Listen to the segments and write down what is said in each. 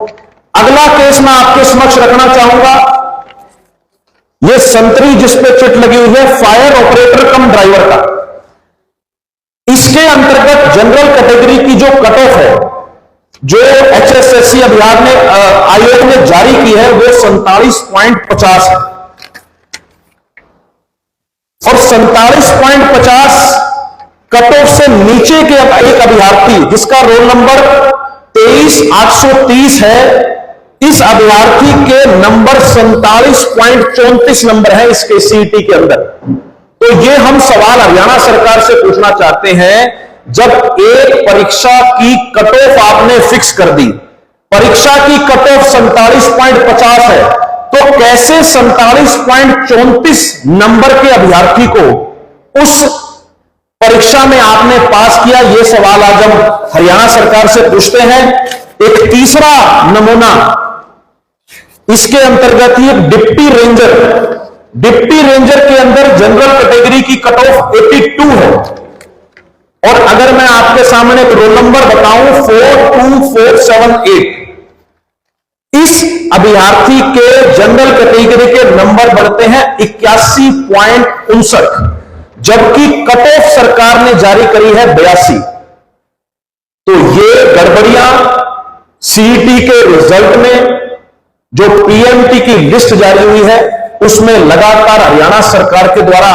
अगला केस मैं आपके समक्ष रखना चाहूंगा। यह संतरी जिस पे चिट लगी हुई है फायर ऑपरेटर कम ड्राइवर का, इसके अंतर्गत जनरल कैटेगरी की जो कट ऑफ है जो एचएसएससी अभियान ने आयोग ने जारी की है वो 47.50 है और 47.50 कट ऑफ से नीचे के एक अभ्यर्थी जिसका रोल नंबर 23830 है, इस अभ्यर्थी के नंबर 47.34 नंबर है इसके सीईटी के अंदर। तो ये हम सवाल हरियाणा सरकार से पूछना चाहते हैं, जब एक परीक्षा की कट ऑफ आपने फिक्स कर दी, परीक्षा की कट ऑफ 47.50 है, तो कैसे 47.34 नंबर के अभ्यर्थी को उस परीक्षा में आपने पास किया? यह सवाल आज हम हरियाणा सरकार से पूछते हैं। एक तीसरा नमूना इसके अंतर्गत ही डिप्टी रेंजर के अंदर जनरल कैटेगरी की कट ऑफ 82 है और अगर मैं आपके सामने एक रोल नंबर बताऊं 42478, इस अभ्यर्थी के जनरल कैटेगरी के नंबर बढ़ते हैं 81.59, जबकि कट ऑफ सरकार ने जारी करी है 82। तो ये गड़बड़ियां सीईटी के रिजल्ट में जो पीएमटी की लिस्ट जारी हुई है उसमें लगातार हरियाणा सरकार के द्वारा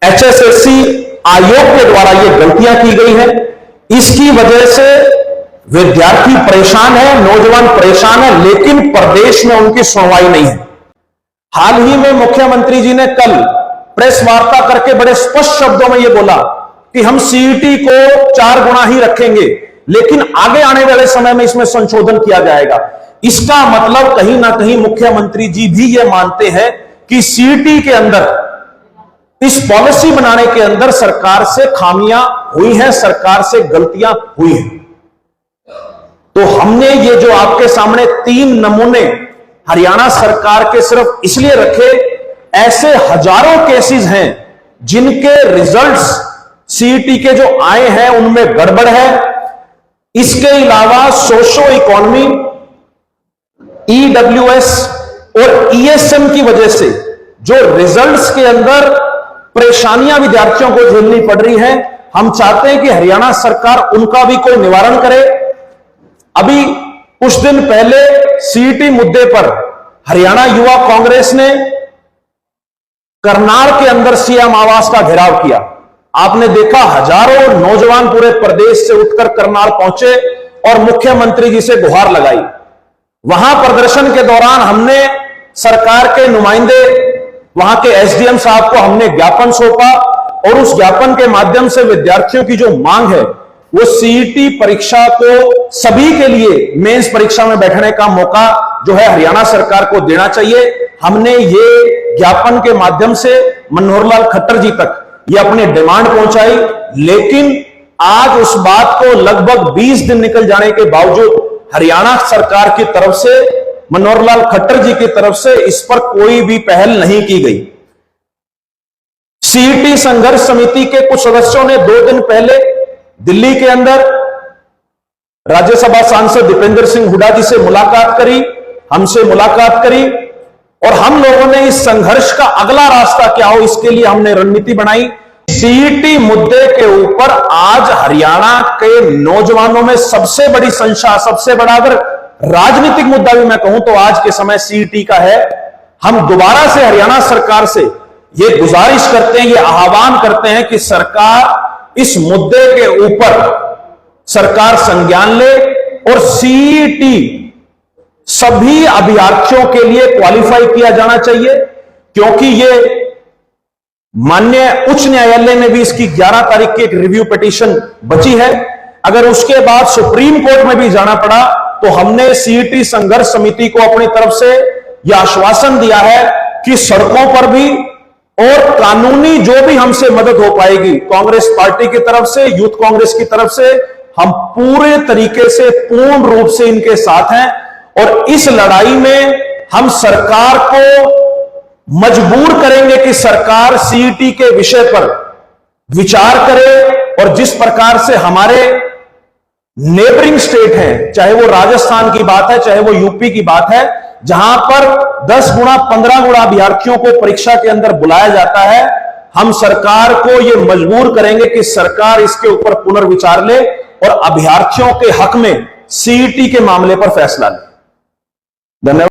एचएसएससी आयोग के द्वारा ये गलतियां की गई है। इसकी वजह से विद्यार्थी परेशान है, नौजवान परेशान है, लेकिन प्रदेश में उनकी सुनवाई नहीं है। हाल ही में मुख्यमंत्री जी ने कल प्रेस वार्ता करके बड़े स्पष्ट शब्दों में यह बोला कि हम सीईटी को 4 गुना ही रखेंगे, लेकिन आगे आने वाले समय में इसमें संशोधन किया जाएगा। इसका मतलब कहीं ना कहीं मुख्यमंत्री जी भी यह मानते हैं कि सीईटी के अंदर, इस पॉलिसी बनाने के अंदर सरकार से खामियां हुई हैं, सरकार से गलतियां हुई हैं। तो हमने ये जो आपके सामने 3 नमूने हरियाणा सरकार के सिर्फ इसलिए रखे, ऐसे हजारों केसेस हैं जिनके रिजल्ट्स सीईटी के जो आए हैं उनमें गड़बड़ है। इसके अलावा सोशो इकोनॉमी, ईडब्ल्यूएस और ईएसएम की वजह से जो रिजल्ट्स के अंदर परेशानियां विद्यार्थियों को झेलनी पड़ रही है, हम चाहते हैं कि हरियाणा सरकार उनका भी कोई निवारण करे। अभी कुछ दिन पहले सीईटी मुद्दे पर हरियाणा युवा कांग्रेस ने करनाल के अंदर सीएम आवास का घेराव किया। आपने देखा हजारों नौजवान पूरे प्रदेश से उठकर करनाल पहुंचे और मुख्यमंत्री जी से गुहार लगाई। वहां प्रदर्शन के दौरान हमने सरकार के नुमाइंदे, वहां के एसडीएम साहब को हमने ज्ञापन सौंपा और उस ज्ञापन के माध्यम से विद्यार्थियों की जो मांग है वो सीईटी परीक्षा को सभी के लिए मेंस परीक्षा में बैठने का मौका जो है हरियाणा सरकार को देना चाहिए। हमने ये ज्ञापन के माध्यम से मनोहर लाल खट्टर जी तक ये अपनी डिमांड पहुंचाई, लेकिन आज उस बात को लगभग 20 दिन निकल जाने के बावजूद हरियाणा सरकार की तरफ से, मनोहर लाल खट्टर जी की तरफ से इस पर कोई भी पहल नहीं की गई। सीईटी संघर्ष समिति के कुछ सदस्यों ने 2 दिन पहले दिल्ली के अंदर राज्यसभा सांसद दीपेंद्र सिंह हुड्डा जी से मुलाकात करी, हमसे मुलाकात करी और हम लोगों ने इस संघर्ष का अगला रास्ता क्या हो इसके लिए हमने रणनीति बनाई। सीईटी मुद्दे के ऊपर आज हरियाणा के नौजवानों में सबसे बड़ी संशय, सबसे बड़ा अगर राजनीतिक मुद्दा भी मैं कहूं तो आज के समय सीईटी का है। हम दोबारा से हरियाणा सरकार से यह गुजारिश करते हैं, यह आह्वान करते हैं कि सरकार इस मुद्दे के ऊपर सरकार संज्ञान ले और सीईटी सभी अभ्यर्थियों के लिए क्वालिफाई किया जाना चाहिए, क्योंकि ये माननीय उच्च न्यायालय में भी इसकी 11 तारीख की एक रिव्यू पिटीशन बची है। अगर उसके बाद सुप्रीम कोर्ट में भी जाना पड़ा तो हमने सीईटी संघर्ष समिति को अपनी तरफ से यह आश्वासन दिया है कि सड़कों पर भी और कानूनी जो भी हमसे मदद हो पाएगी, कांग्रेस पार्टी की तरफ से, यूथ कांग्रेस की तरफ से, हम पूरे तरीके से पूर्ण रूप से इनके साथ हैं और इस लड़ाई में हम सरकार को मजबूर करेंगे कि सरकार सीईटी के विषय पर विचार करे और जिस प्रकार से हमारे नेबरिंग स्टेट हैं, चाहे वो राजस्थान की बात है, चाहे वो यूपी की बात है, जहां पर 10 गुना 15 गुना अभ्यर्थियों को परीक्षा के अंदर बुलाया जाता है, हम सरकार को यह मजबूर करेंगे कि सरकार इसके ऊपर पुनर्विचार ले और अभ्यर्थियों के हक में सीईटी के मामले पर फैसला ले। धन्यवाद।